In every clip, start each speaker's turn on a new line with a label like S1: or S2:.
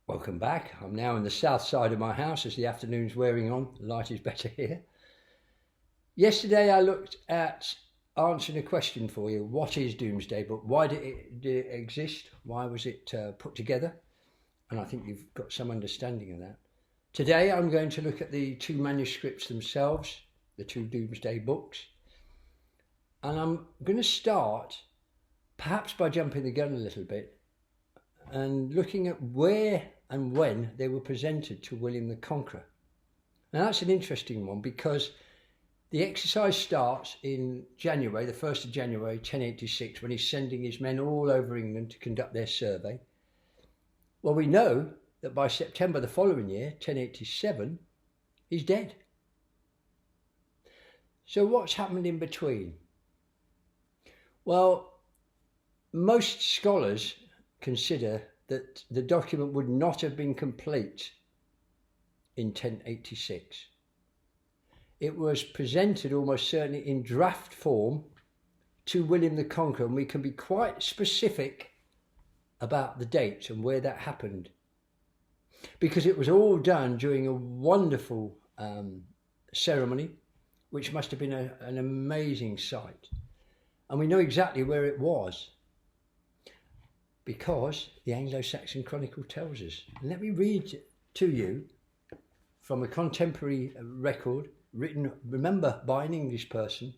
S1: Welcome back. I'm now on the south side of my house as the afternoon's wearing on. The light is better here. Yesterday I looked at answering a question for you. What is Domesday Book? Why did it exist? Why was it put together? And I think you've got some understanding of that. Today I'm going to look at the two manuscripts themselves, the two Domesday books. And I'm going to start perhaps by jumping the gun a little bit and looking at where and when they were presented to William the Conqueror. Now that's an interesting one because the exercise starts in January, the 1st of January 1086, when he's sending his men all over England to conduct their survey. Well, we know that by September the following year, 1087, he's dead. So what's happened in between? Well, most scholars consider that the document would not have been complete in 1086. It was presented almost certainly in draft form to William the Conqueror, and we can be quite specific about the dates and where that happened, because it was all done during a wonderful ceremony, which must have been an amazing sight. And we know exactly where it was, because the Anglo-Saxon Chronicle tells us. And let me read to you from a contemporary record written, remember, by an English person.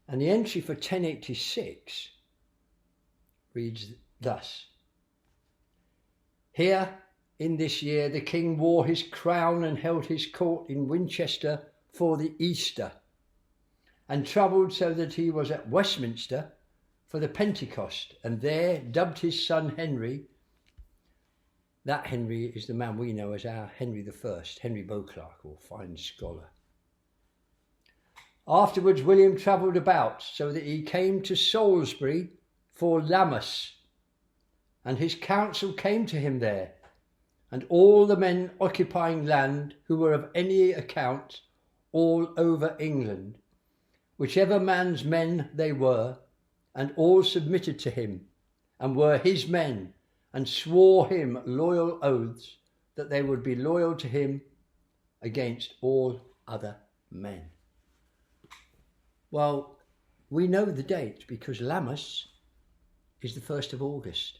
S1: And the entry for 1086 reads thus: "Here in this year the king wore his crown and held his court in Winchester for the Easter, and travelled so that he was at Westminster for the Pentecost, and there dubbed his son Henry." That Henry is the man we know as our Henry I, Henry Beauclerk, or fine scholar. "Afterwards William travelled about so that he came to Salisbury for Lammas, and his council came to him there, and all the men occupying land who were of any account all over England, whichever man's men they were, and all submitted to him, and were his men, and swore him loyal oaths that they would be loyal to him against all other men." Well, we know the date because Lammas is the 1st of August.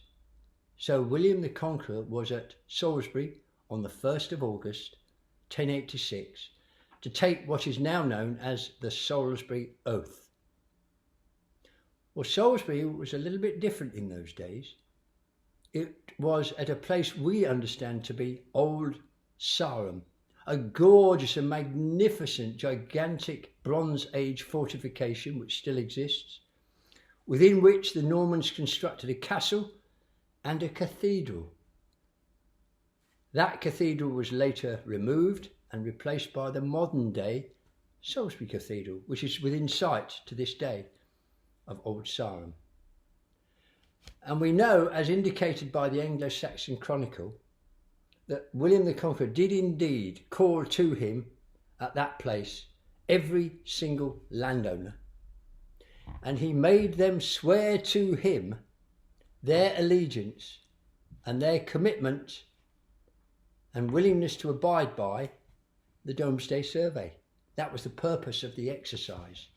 S1: So William the Conqueror was at Salisbury on the 1st of August, 1086, to take what is now known as the Salisbury Oath. Well, Salisbury was a little bit different in those days. It was at a place we understand to be Old Sarum, a gorgeous and magnificent, gigantic Bronze Age fortification which still exists, within which the Normans constructed a castle and a cathedral. That cathedral was later removed and replaced by the modern day Salisbury Cathedral, which is within sight to this day of Old Sarum. And we know, as indicated by the Anglo-Saxon Chronicle, that William the Conqueror did indeed call to him at that place every single landowner, and he made them swear to him their allegiance and their commitment and willingness to abide by the Domesday Survey. That was the purpose of the exercise.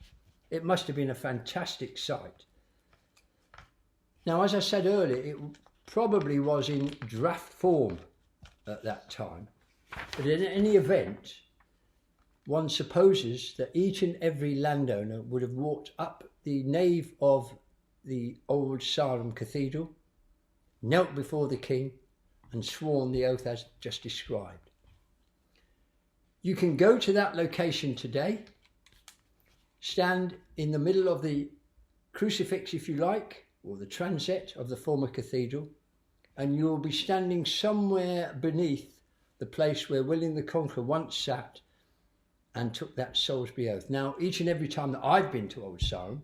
S1: It must have been a fantastic sight. Now, as I said earlier, it probably was in draft form at that time. But in any event, one supposes that each and every landowner would have walked up the nave of the Old Sarum Cathedral, knelt before the king, and sworn the oath as just described. You can go to that location today, stand in the middle of the crucifix if you like, or the transept of the former cathedral, and you will be standing somewhere beneath the place where William the Conqueror once sat and took that Salisbury oath. Now, each and every time that I've been to Old Sarum,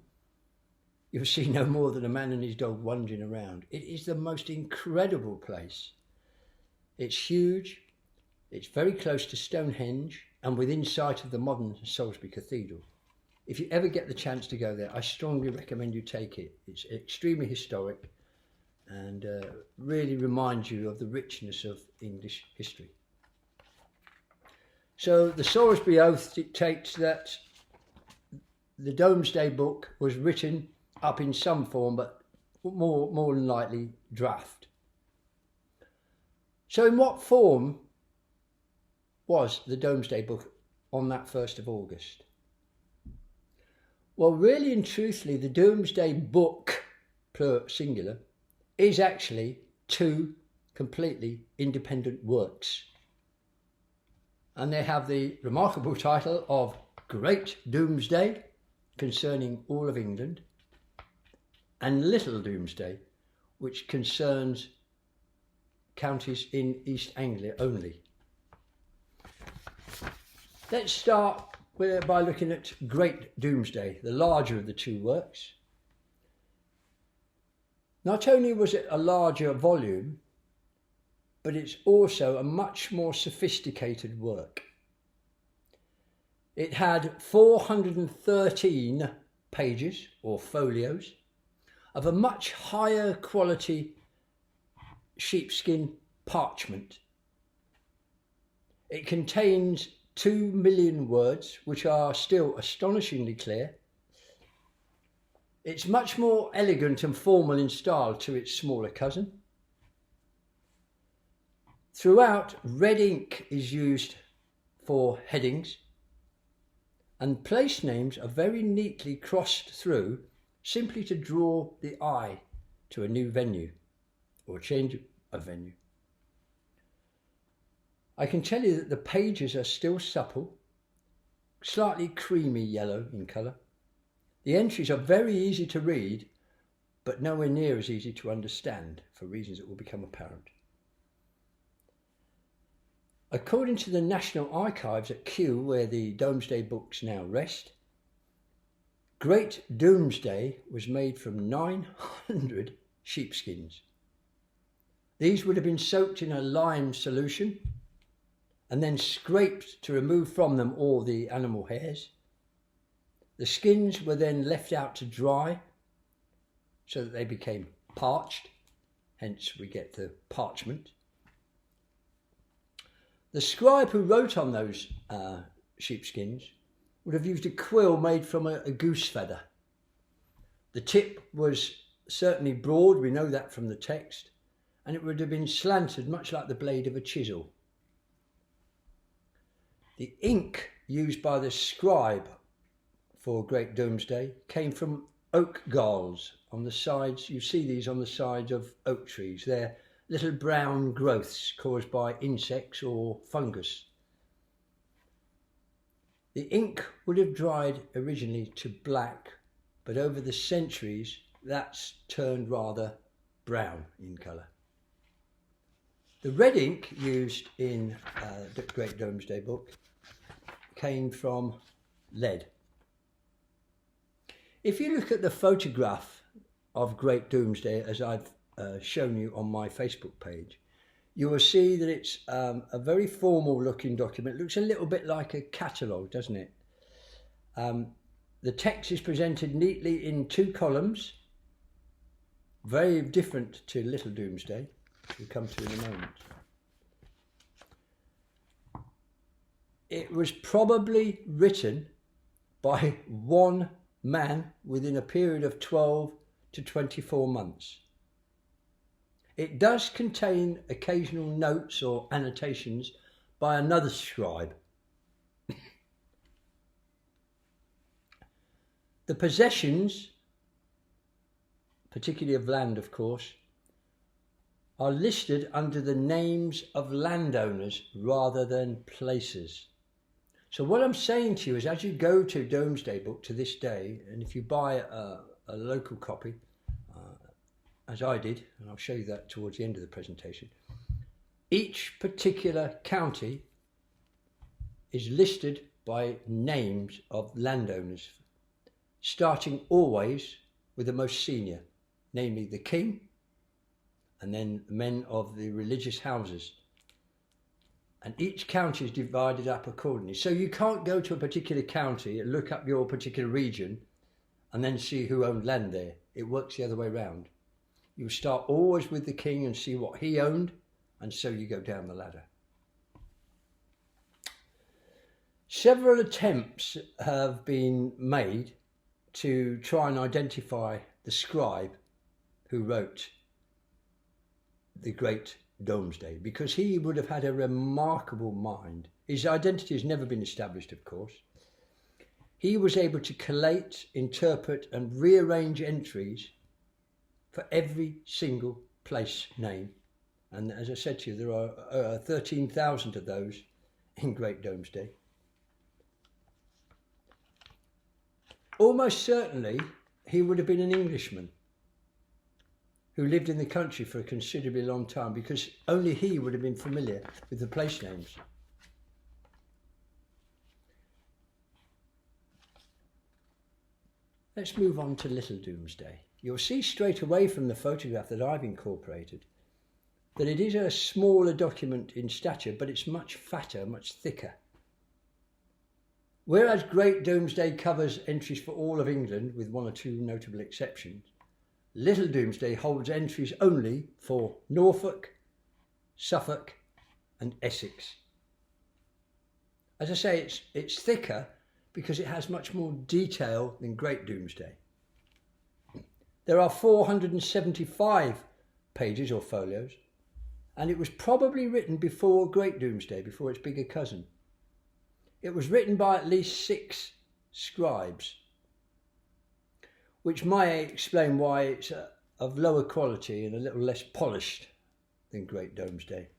S1: you'll see no more than a man and his dog wandering around. It is the most incredible place. It's huge, it's very close to Stonehenge, and within sight of the modern Salisbury Cathedral. If you ever get the chance to go there, I strongly recommend you take it. It's extremely historic, and really reminds you of the richness of English history. So the Salisbury Oath dictates that the Domesday Book was written up in some form, but more than likely draft. So in what form was the Domesday Book on that 1st of August? Well, really and truthfully, the Domesday Book, singular, is actually 2 completely independent works. And they have the remarkable title of Great Domesday, concerning all of England, and Little Domesday, which concerns counties in East Anglia only. Let's start by looking at Great Domesday, the larger of the 2 works. Not only was it a larger volume, but it's also a much more sophisticated work. It had 413 pages or folios of a much higher quality sheepskin parchment. It contains 2 million words, which are still astonishingly clear. It's much more elegant and formal in style to its smaller cousin. Throughout, red ink is used for headings, and place names are very neatly crossed through, simply to draw the eye to a new venue or change of venue. I can tell you that the pages are still supple, slightly creamy yellow in colour. The entries are very easy to read, but nowhere near as easy to understand, for reasons that will become apparent. According to the National Archives at Kew, where the Domesday books now rest, Great Domesday was made from 900 sheepskins. These would have been soaked in a lime solution and then scraped to remove from them all the animal hairs. The skins were then left out to dry so that they became parched, hence we get the parchment. The scribe who wrote on those sheepskins would have used a quill made from a goose feather. The tip was certainly broad, we know that from the text, and it would have been slanted much like the blade of a chisel. The ink used by the scribe for Great Domesday came from oak galls on the sides. You see these on the sides of oak trees. They're little brown growths caused by insects or fungus. The ink would have dried originally to black, but over the centuries that's turned rather brown in colour. The red ink used in the Great Domesday Book came from lead. If you look at the photograph of Great Domesday, as I've shown you on my Facebook page, you will see that it's a very formal looking document. It looks a little bit like a catalogue, doesn't it? The text is presented neatly in 2 columns, very different to Little Domesday, which we'll come to in a moment. It was probably written by one man within a period of 12 to 24 months. It does contain occasional notes or annotations by another scribe. The possessions, particularly of land of course, are listed under the names of landowners rather than places. So what I'm saying to you is, as you go to Domesday Book to this day, and if you buy a local copy, as I did, and I'll show you that towards the end of the presentation, each particular county is listed by names of landowners, starting always with the most senior, namely the king, and then men of the religious houses. And each county is divided up accordingly. So you can't go to a particular county and look up your particular region and then see who owned land there. It works the other way around. You start always with the king and see what he owned, and so you go down the ladder. Several attempts have been made to try and identify the scribe who wrote the great Domesday, because he would have had a remarkable mind. His identity has never been established, of course. He was able to collate, interpret and rearrange entries for every single place name. And as I said to you, there are 13,000 of those in Great Domesday. Almost certainly he would have been an Englishman who lived in the country for a considerably long time, because only he would have been familiar with the place names. Let's move on to Little Domesday. You'll see straight away from the photograph that I've incorporated that it is a smaller document in stature, but it's much fatter, much thicker. Whereas Great Domesday covers entries for all of England, with one or two notable exceptions, Little Domesday holds entries only for Norfolk, Suffolk and Essex. As I say, it's thicker because it has much more detail than Great Domesday. There are 475 pages or folios, and it was probably written before Great Domesday, before its bigger cousin. It was written by at least 6 scribes, which might explain why it's of lower quality and a little less polished than Great Domesday.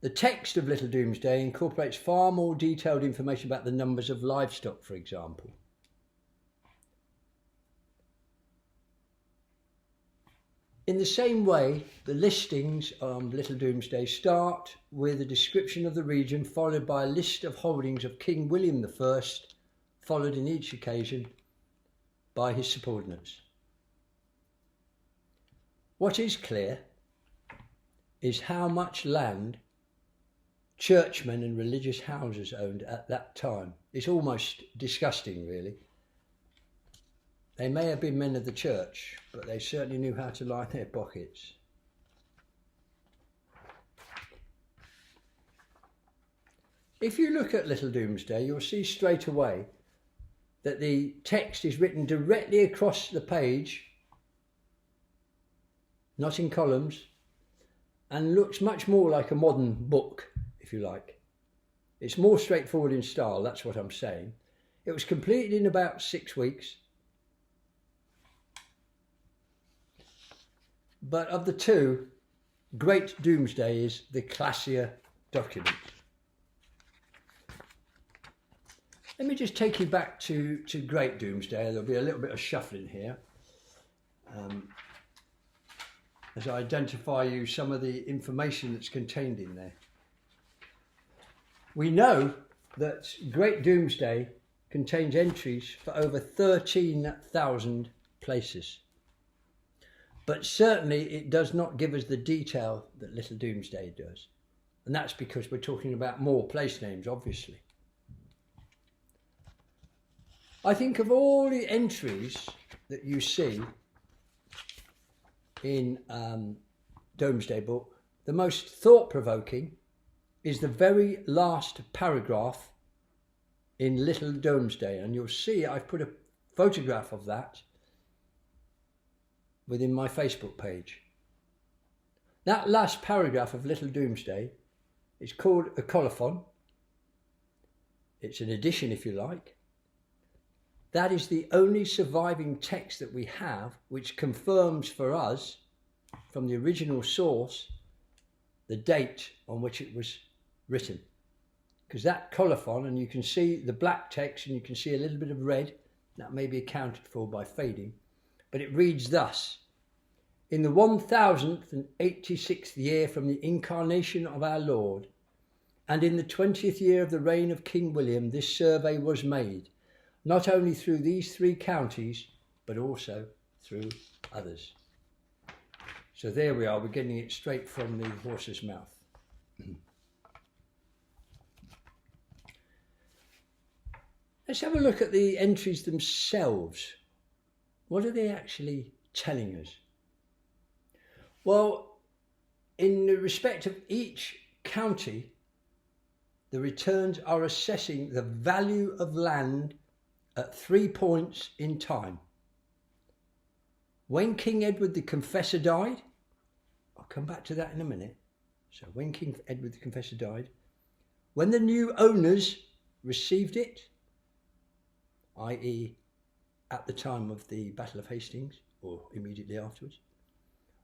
S1: The text of Little Domesday incorporates far more detailed information about the numbers of livestock, for example. In the same way, the listings on Little Domesday start with a description of the region, followed by a list of holdings of King William I, followed in each occasion by his subordinates. What is clear is how much land churchmen and religious houses owned at that time. It's almost disgusting, really. They may have been men of the church, but they certainly knew how to line their pockets. If you look at Little Domesday, you'll see straight away that the text is written directly across the page, not in columns, and looks much more like a modern book, if you like. It's more straightforward in style, that's what I'm saying. It was completed in about 6 weeks. But of the two, Great Domesday is the classier document. Let me just take you back to Great Domesday. There'll be a little bit of shuffling here as I identify you some of the information that's contained in there. We know that Great Domesday contains entries for over 13,000 places. But certainly it does not give us the detail that Little Domesday does. And that's because we're talking about more place names, obviously. I think of all the entries that you see in Domesday Book, the most thought-provoking is the very last paragraph in Little Domesday. And you'll see I've put a photograph of that within my Facebook page. That last paragraph of Little Domesday is called a colophon. It's an addition, if you like. That is the only surviving text that we have which confirms for us, from the original source, the date on which it was written. Because that colophon, and you can see the black text and you can see a little bit of red, that may be accounted for by fading. But it reads thus: in the 1086th year from the incarnation of our Lord, and in the 20th year of the reign of King William, this survey was made, not only through these 3 counties, but also through others. So there we are, we're getting it straight from the horse's mouth. Let's have a look at the entries themselves. What do they actually telling us? Well, in the respect of each county, the returns are assessing the value of land at 3 points in time. When King Edward the Confessor died, I'll come back to that in a minute. So when King Edward the Confessor died, when the new owners received it, i.e. at the time of the Battle of Hastings or immediately afterwards,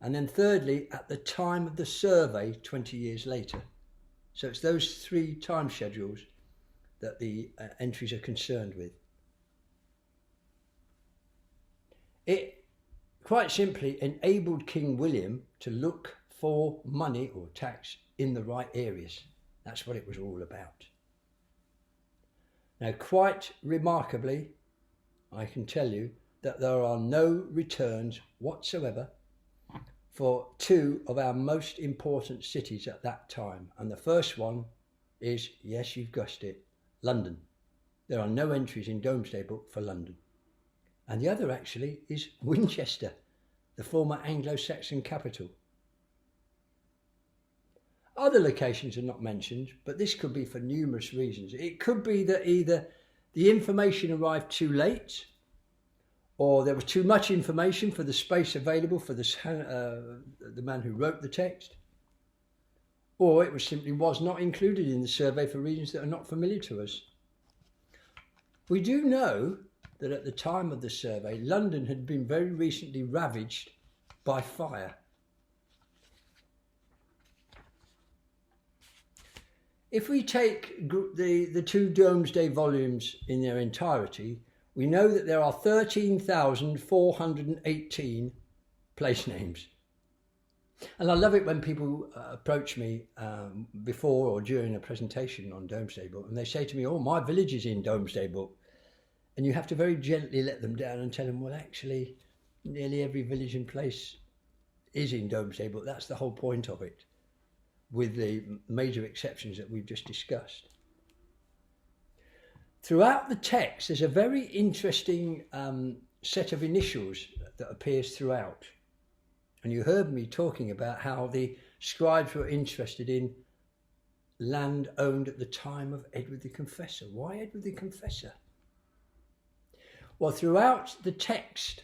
S1: and then thirdly at the time of the survey 20 years later. So it's those 3 time schedules that the entries are concerned with. It quite simply enabled King William to look for money or tax in the right areas. That's what it was all about. Now, quite remarkably, I can tell you that there are no returns whatsoever for 2 of our most important cities at that time. And the first one is, yes, you've guessed it, London. There are no entries in Domesday Book for London. And the other actually is Winchester, the former Anglo-Saxon capital. Other locations are not mentioned, but this could be for numerous reasons. It could be that either the information arrived too late, or there was too much information for the space available for the man who wrote the text, or it simply was not included in the survey for reasons that are not familiar to us. We do know that at the time of the survey, London had been very recently ravaged by fire. If we take the 2 Domesday volumes in their entirety, we know that there are 13,418 place names. And I love it when people approach me before or during a presentation on Domesday Book, and they say to me, oh, my village is in Domesday Book. And you have to very gently let them down and tell them, well, actually, nearly every village and place is in Domesday Book. That's the whole point of it, with the major exceptions that we've just discussed. Throughout the text, there's a very interesting set of initials that appears throughout. And you heard me talking about how the scribes were interested in land owned at the time of Edward the Confessor. Why Edward the Confessor? Well, throughout the text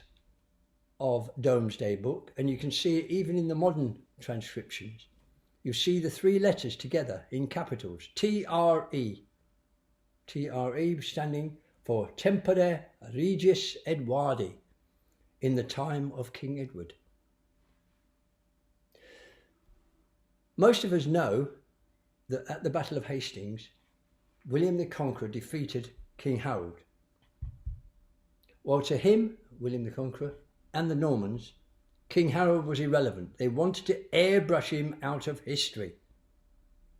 S1: of Domesday Book, and you can see it even in the modern transcriptions, you see the 3 letters together in capitals, T-R-E. T-R-E standing for Tempore Regis Edwardi, in the time of King Edward. Most of us know that at the Battle of Hastings, William the Conqueror defeated King Harold. Well, to him, William the Conqueror, and the Normans, King Harold was irrelevant. They wanted to airbrush him out of history.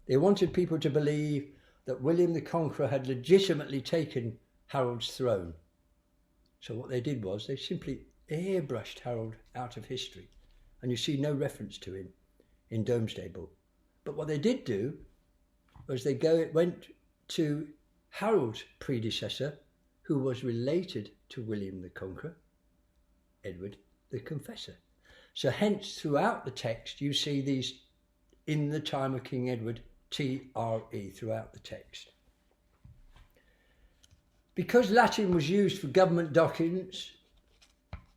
S1: They wanted people to believe that William the Conqueror had legitimately taken Harold's throne. So what they did was they simply airbrushed Harold out of history, and you see no reference to him in Domesday Book. But what they did do was they went to Harold's predecessor, who was related to William the Conqueror, Edward the Confessor. So hence throughout the text you see these in the time of King Edward, T-R-E, throughout the text. Because Latin was used for government documents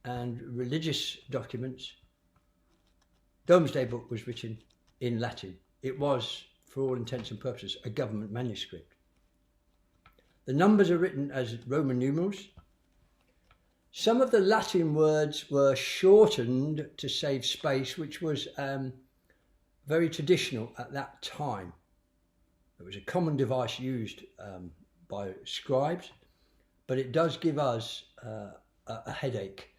S1: and religious documents, Domesday Book was written in Latin. It was, for all intents and purposes, a government manuscript. The numbers are written as Roman numerals. Some of the Latin words were shortened to save space, which was very traditional at that time. It was a common device used by scribes, but it does give us a headache,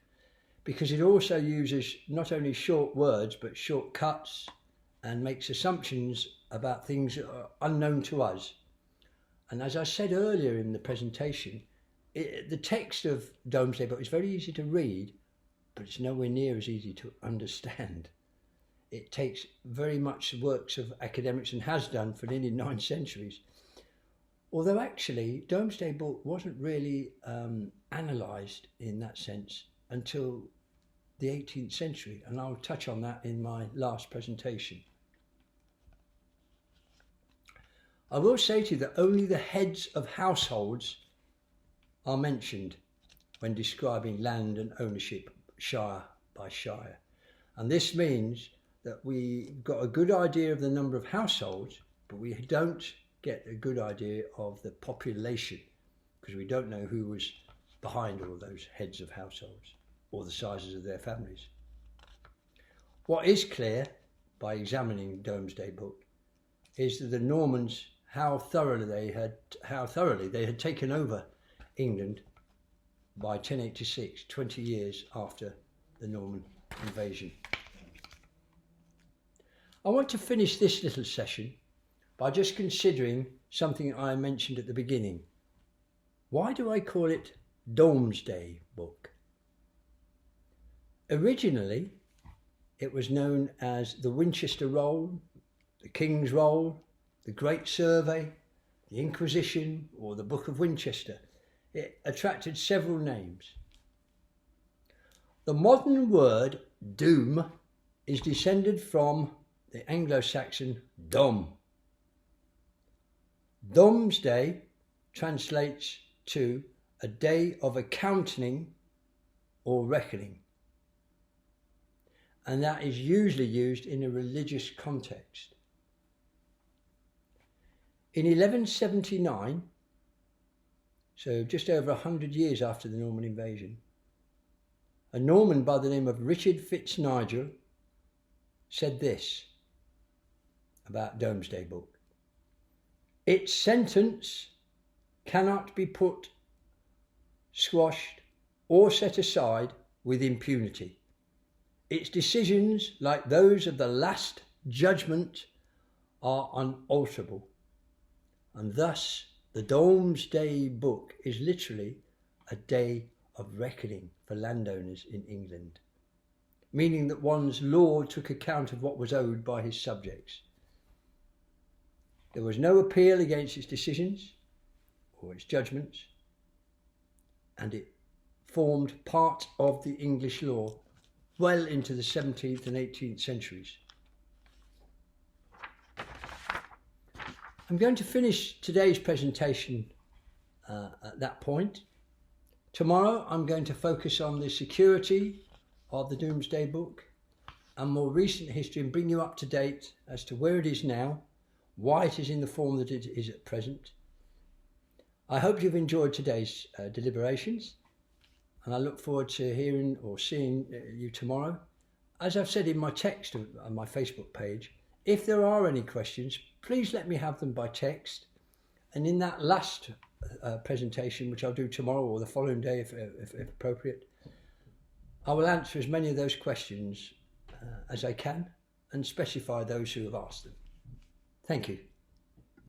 S1: because it also uses not only short words but shortcuts and makes assumptions about things that are unknown to us. And as I said earlier in the presentation, the text of Domesday Book is very easy to read, but it's nowhere near as easy to understand. It takes very much works of academics, and has done for nearly 9 centuries. Although actually Domesday Book wasn't really analysed in that sense until the 18th century, and I'll touch on that in my last presentation. I will say to you that only the heads of households are mentioned when describing land and ownership shire by shire. And this means that we got a good idea of the number of households, but we don't get a good idea of the population, because we don't know who was behind all those heads of households or the sizes of their families. What is clear by examining Domesday Book is that the Normans, how thoroughly they had taken over England by 1086, 20 years after the Norman invasion. I want to finish this little session by just considering something I mentioned at the beginning. Why do I call it Domesday Book? Originally, it was known as the Winchester Roll, the King's Roll, the Great Survey, the Inquisition, or the Book of Winchester. It attracted several names. The modern word doom is descended from the Anglo-Saxon dom. Domesday translates to a day of accounting or reckoning, and that is usually used in a religious context. In 1179, so just over 100 years after the Norman invasion, a Norman by the name of Richard Fitznigel said this about Domesday Book: its sentence cannot be put, squashed, or set aside with impunity. Its decisions, like those of the Last Judgment, are unalterable. And thus, the Domesday Book is literally a day of reckoning for landowners in England, meaning that one's lord took account of what was owed by his subjects. There was no appeal against its decisions or its judgments, and it formed part of the English law well into the 17th and 18th centuries. I'm going to finish today's presentation at that point. Tomorrow I'm going to focus on the security of the Domesday Book and more recent history, and bring you up to date as to where it is now, why it is in the form that it is at present. I hope you've enjoyed today's deliberations, and I look forward to hearing or seeing you tomorrow. As I've said in my text on my Facebook page, if there are any questions, please let me have them by text. And in that last presentation, which I'll do tomorrow or the following day if appropriate, I will answer as many of those questions as I can and specify those who have asked them. Thank you.